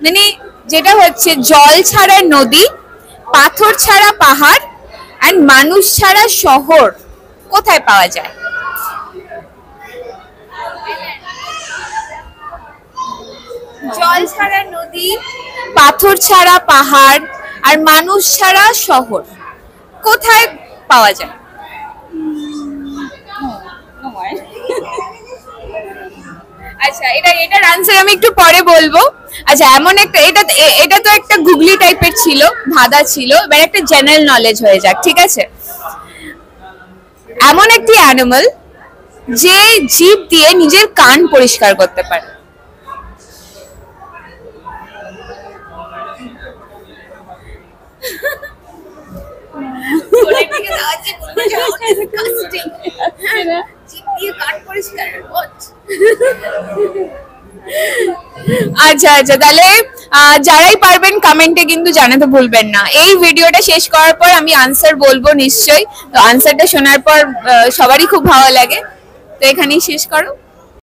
মানে যেটা হচ্ছে জল ছাড়া নদী, পাথর ছাড়া পাহাড় এন্ড মানুষ ছাড়া শহর কোথায় পাওয়া যায়? জল ছাড়া নদী, পাথর ছাড়া পাহাড় আর মানুষ ছাড়া শহর কোথায় পাওয়া যায়? আচ্ছা, এটার আনসার আমি একটু পরে বলবো। আচ্ছা, এমন একটা এটা তো একটা গুগলি টাইপের ছিল, ধাঁধা ছিল। এবার একটা জেনারেল নলেজ হয়ে যাক, ঠিক আছে? এমন একটি অ্যানিমাল যে জিভ দিয়ে নিজের কান পরিষ্কার করতে পারে। আচ্ছা আচ্ছা, তাহলে যারাই পারবেন কমেন্টে কিন্তু জানাতে ভুলবেন না। এই ভিডিওটা শেষ করার পর আমি আনসার বলবো নিশ্চয়ই, তো আনসারটা শোনার পর সবারই খুব ভালো লাগে। তো এখানেই শেষ করো।